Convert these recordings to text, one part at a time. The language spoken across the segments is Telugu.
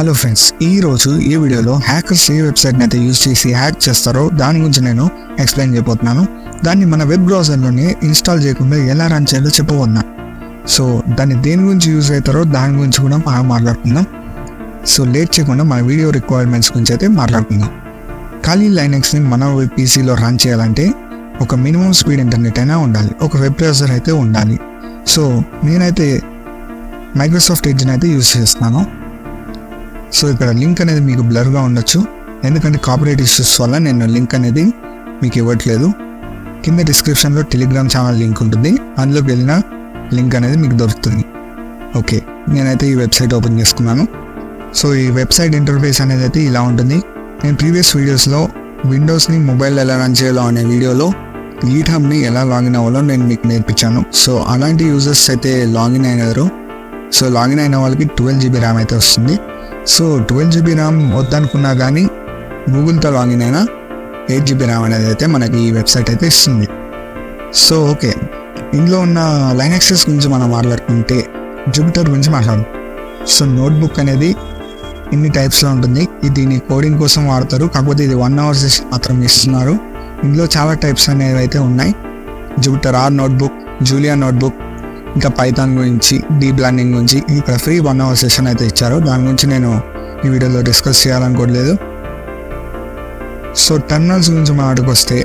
హలో ఫ్రెండ్స్, ఈరోజు ఈ వీడియోలో హ్యాకర్స్ ఏ వెబ్సైట్ని అయితే యూజ్ చేసి హ్యాక్ చేస్తారో దాని గురించి నేను ఎక్స్ప్లెయిన్ చేయబోతున్నాను. దాన్ని మన వెబ్ బ్రౌజర్లోనే ఇన్స్టాల్ చేయకుండా ఎలా రన్ చేయాలో చెప్పబోతున్నాను. సో దాన్ని దేని గురించి యూజ్ అవుతారో దాని గురించి కూడా మనం మాట్లాడుకుందాం. సో లేట్ చేయకుండా మన వీడియో రిక్వైర్మెంట్స్ గురించి అయితే మాట్లాడుకుందాం. ఖాళీ లైనక్స్ని మన పీసీలో రన్ చేయాలంటే ఒక మినిమం స్పీడ్ ఇంటర్నెట్ అయినా ఉండాలి, ఒక వెబ్ బ్రౌజర్ అయితే ఉండాలి. సో నేనైతే మైక్రోసాఫ్ట్ ఎడ్జ్ని అయితే యూజ్ చేస్తున్నాను. సో ఇక్కడ లింక్ అనేది మీకు బ్లర్గా ఉండొచ్చు, ఎందుకంటే కాపీరైట్ ఇష్యూస్ వల్ల నేను లింక్ అనేది మీకు ఇవ్వట్లేదు. కింద డిస్క్రిప్షన్లో టెలిగ్రామ్ ఛానల్ లింక్ ఉంటుంది, అందులోకి వెళ్ళిన లింక్ అనేది మీకు దొరుకుతుంది. ఓకే, నేనైతే ఈ వెబ్సైట్ ఓపెన్ చేసుకున్నాను. సో ఈ వెబ్సైట్ ఇంటర్ఫేస్ అనేది అయితే ఇలా ఉంటుంది. నేను ప్రీవియస్ వీడియోస్లో విండోస్ని మొబైల్ ఎలా రన్ చేయాలో అనే వీడియోలో గీట్హబ్ని ఎలా లాగిన్ అవ్వాలో నేను మీకు నేర్పించాను. సో అలాంటి యూజర్స్ అయితే లాగిన్ అయినారు. సో లాగిన్ అయిన వాళ్ళకి 12 GB ర్యామ్ అయితే వస్తుంది. సో 12 GB ర్యామ్ వద్దనుకున్నా కానీ గూగుల్తో లాగిన్ అయినా 8 GB ర్యామ్ అనేది అయితే మనకి ఈ వెబ్సైట్ అయితే ఇస్తుంది. సో ఓకే, ఇందులో ఉన్న లైనక్సెస్ గురించి మనం మాట్లాడుకుంటే జూపిటర్ గురించి మాట్లాడు. సో నోట్బుక్ అనేది ఇన్ని టైప్స్లో ఉంటుంది. దీన్ని కోడింగ్ కోసం వాడతారు, కాకపోతే ఇది 1 hour సెషన్ మాత్రం ఇస్తున్నారు. ఇందులో చాలా టైప్స్ అనేవి అయితే ఉన్నాయి. Jupyter or notebook, Julia notebook, ఇంకా పైథాన్ గురించి, డీప్ లెర్నింగ్ గురించి ఇక్కడ ఫ్రీ 1 hour సెషన్ అయితే ఇచ్చారు. దాని గురించి నేను ఈ వీడియోలో డిస్కస్ చేయాలనుకోవట్లేదు. సో టెర్మినల్స్ గురించి మాట్లాడుకొస్తే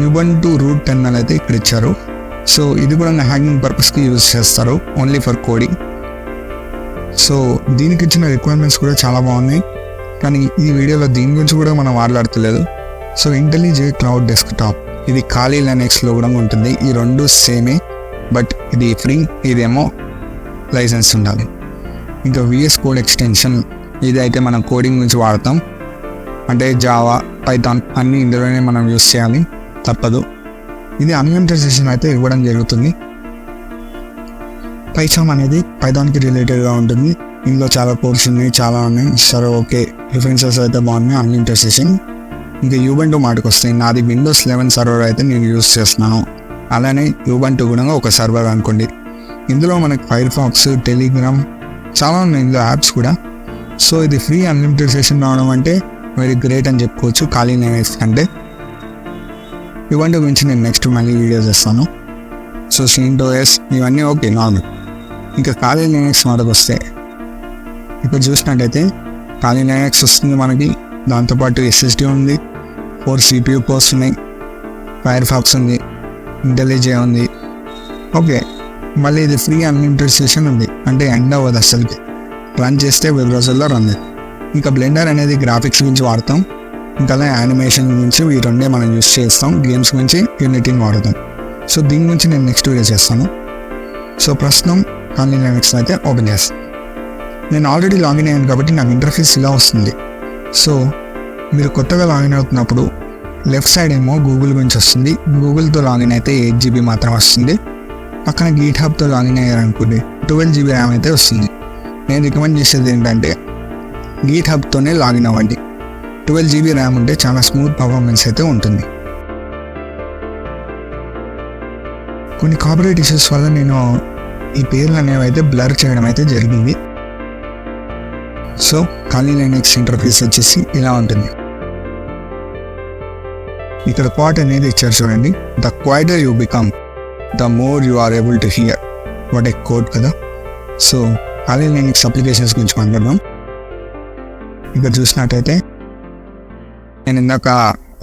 యుబంటు రూట్ టెర్మినల్ అయితే ఇక్కడ ఇచ్చారు. సో ఇది కూడా హ్యాకింగ్ పర్పస్కి యూజ్ చేస్తారు, ఓన్లీ ఫర్ కోడింగ్. సో దీనికి ఇచ్చిన రిక్వైర్మెంట్స్ కూడా చాలా బాగున్నాయి, కానీ ఈ వీడియోలో దీని గురించి కూడా మనం మాట్లాడతలేదు. సో ఇంటెలిజే క్లౌడ్ డెస్క్టాప్, ఇది ఖాళీ లైనక్స్లో కూడా ఉంటుంది. ఈ రెండు సేమే, బట్ ఇది ఫ్రీ, ఇదేమో లైసెన్స్ ఉండాలి. ఇంకా VS కోడ్ ఎక్స్టెన్షన్, ఇది అయితే మనం కోడింగ్ గురించి వాడతాం, అంటే జావా, పైథాన్ అన్నీ ఇందులోనే మనం యూస్ చేయాలి, తప్పదు. ఇది అన్లిమిటెడ్ సెషన్ అయితే ఇవ్వడం జరుగుతుంది. పైథాన్ అనేది పైథాన్కి రిలేటెడ్గా ఉంటుంది. ఇందులో చాలా కోర్స్ ఉన్నాయి, చాలా ఉన్నాయి. సరే ఓకే, రిఫరెన్సెస్ అయితే బాగున్నాయి, అన్లిమిటెడ్ సెషన్. ఇంకా యుబంటు మాటకు వస్తాయి. నాది Windows 11 సర్వర్ అయితే నేను యూస్ చేస్తున్నాను, అలానే యుబంటు కూడా ఒక సర్వర్ అనుకోండి. ఇందులో మనకి ఫైర్ ఫాక్స్, టెలిగ్రామ్ చాలా ఉన్నాయి ఇందులో యాప్స్ కూడా. సో ఇది ఫ్రీ అన్లిమిటెడ్ సెషన్ రావడం అంటే వెరీ గ్రేట్ అని చెప్పుకోవచ్చు ఖాళీ లైనక్స్ కంటే. యుబంటు గురించి నేను నెక్స్ట్ మళ్ళీ వీడియో చేస్తాను. సో CentOS ఇవన్నీ ఓకే, నార్మల్. ఇంకా ఖాళీ లైనక్స్ మాటకు వస్తే ఇక్కడ చూసినట్టయితే ఖాళీ లైనక్స్ వస్తుంది మనకి. దాంతోపాటు SSD ఉంది, 4 CPU కోర్స్ ఉన్నాయి, ఫైర్ ఫాక్స్ ఉంది, ఇంటెలిజే ఉంది. ఓకే, మళ్ళీ ఇది ఫ్రీ అన్లిమిటెడ్ సెషన్ ఉంది, అంటే ఎండ్ అవ్వదు అసలుకి. రన్ చేస్తే వెబ్ బ్రౌజర్లో రన్. ఇంకా బ్లెండర్ అనేది గ్రాఫిక్స్ గురించి వాడతాం, ఇంకా యానిమేషన్ గురించి ఈ రెండే మనం యూస్ చేస్తాం. గేమ్స్ గురించి యూనిటీని వాడతాం. సో దీని గురించి నేను నెక్స్ట్ వీడియో చేస్తాను. సో ప్రస్తుతం ఖాళీ లైనక్స్ అయితే ఓపెన్ చేస్తాను. నేను ఆల్రెడీ లాగిన్ అయ్యాను కాబట్టి నాకు ఇంటర్ఫేస్ ఇలా వస్తుంది. సో మీరు కొత్తగా లాగిన్ అవుతున్నప్పుడు లెఫ్ట్ సైడ్ ఏమో గూగుల్ గురించి వస్తుంది. గూగుల్తో లాగిన్ అయితే 8 GB మాత్రం వస్తుంది. పక్కన గీట్హబ్తో లాగిన్ అయ్యారనుకోండి 12 GB ర్యామ్ అయితే వస్తుంది. నేను రికమెండ్ చేసేది ఏంటంటే గీట్హబ్తోనే లాగిన్ అవ్వండి. 12 GB ర్యామ్ ఉంటే చాలా స్మూత్ పర్ఫార్మెన్స్ అయితే ఉంటుంది. కొన్ని కాపీరైట్ ఇష్యూస్ వల్ల నేను ఈ పేర్లు అనేవి అయితే బ్లర్ చేయడం అయితే జరిగింది. సో ఖాళీ లైనక్స్ ఇంటర్ఫేస్ వచ్చేసి ఇలా ఉంటుంది. ఇక్కడ క్వాట్ అనేది ఇచ్చారు చూడండి. The quieter you become the more you are able to hear. What a quote కదా. సో ఖాళీ లైనక్స్ అప్లికేషన్స్ గురించి మాట్లాడదాం. ఇక్కడ చూసినట్టయితే నేను ఇందాక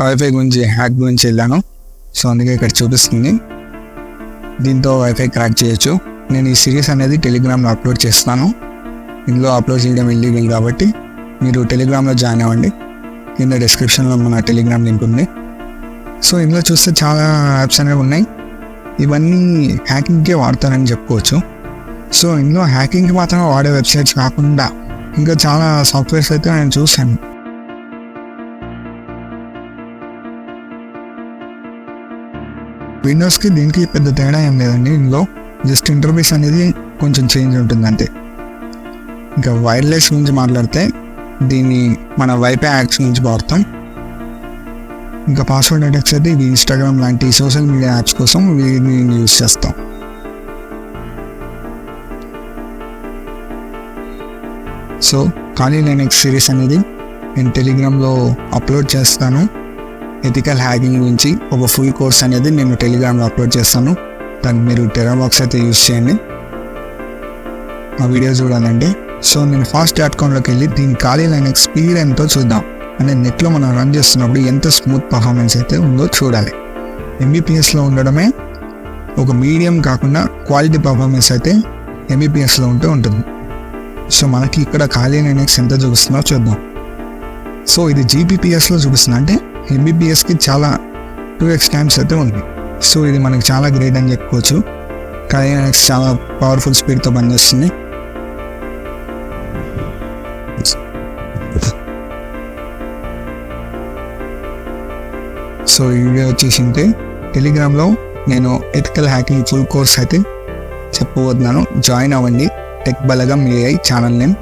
వైఫై గురించి, హ్యాక్ గురించి వెళ్ళాను. సో అందుకే ఇక్కడ చూపిస్తుంది. దీంతో వైఫై క్రాక్ చేయొచ్చు. నేను ఈ సిరీస్ అనేది టెలిగ్రామ్లో అప్లోడ్ చేస్తాను. ఇందులో అప్లోడ్ చేయడం ఇల్లీగల్ కాబట్టి మీరు టెలిగ్రామ్లో జాయిన్ అవ్వండి. కింద డిస్క్రిప్షన్లో మన టెలిగ్రామ్ లింక్ ఉంది. సో ఇందులో చూస్తే చాలా యాప్స్ అనేవి ఉన్నాయి. ఇవన్నీ హ్యాకింగ్కే వాడతారని చెప్పుకోవచ్చు. సో ఇందులో హ్యాకింగ్కి మాత్రమే వాడే వెబ్సైట్స్ కాకుండా ఇంకా చాలా సాఫ్ట్వేర్స్ అయితే నేను చూశాను. విండోస్కి దీనికి పెద్ద తేడా ఏం లేదండి. ఇందులో జస్ట్ ఇంటర్ఫేస్ అనేది కొంచెం చేంజ్ ఉంటుంది అంతే. ఇంకా వైర్లెస్ గురించి మాట్లాడితే దీన్ని మన వైఫై యాప్స్ గురించి వాడతాం. ఇంకా పాస్వర్డ్ అటాక్స్ అయితే ఇది ఇన్స్టాగ్రామ్ లాంటి సోషల్ మీడియా యాప్స్ కోసం వీటిని యూజ్ చేస్తాం. సో ఖాళీ లైనక్స్ సిరీస్ అనేది నేను టెలిగ్రామ్లో అప్లోడ్ చేస్తాను. ఎథికల్ హ్యాకింగ్ గురించి ఒక ఫుల్ కోర్స్ అనేది నేను టెలిగ్రామ్లో అప్లోడ్ చేస్తాను. దానికి మీరు టెరాబాక్స్ అయితే యూజ్ చేయండి. ఆ వీడియో చూడాలంటే సో నేను fast.comలోకి వెళ్ళి దీని ఖాళీ లైనక్స్ స్పీడ్ ఎంతో చూద్దాం. అంటే నెట్లో మనం రన్ చేస్తున్నప్పుడు ఎంత స్మూత్ పర్ఫార్మెన్స్ అయితే ఉందో చూడాలి. ఎంబీపీఎస్లో ఉండడమే ఒక మీడియం కాకుండా క్వాలిటీ పర్ఫార్మెన్స్ అయితే ఎంబీపీఎస్లో ఉంటుంది. సో మనకి ఇక్కడ ఖాళీ లైనక్స్ ఎంత చూపిస్తుందో చూద్దాం. సో ఇది జీబీపీఎస్లో చూపిస్తుంది, అంటే ఎంబీపీఎస్కి చాలా 2x టైమ్స్ అయితే ఉంది. సో ఇది మనకి చాలా గ్రేట్ అని చెప్పుకోవచ్చు. ఖాళీ లైనక్స్ చాలా పవర్ఫుల్ స్పీడ్తో పనిచేస్తుంది. సో ఈ వీడియో వచ్చేసింటే టెలిగ్రామ్లో నేను ఎథికల్ హ్యాకింగ్ ఫుల్ కోర్స్ అయితే చెప్పబోతున్నాను. జాయిన్ అవ్వండి. టెక్ బలగం AI ఛానల్ నేమ్.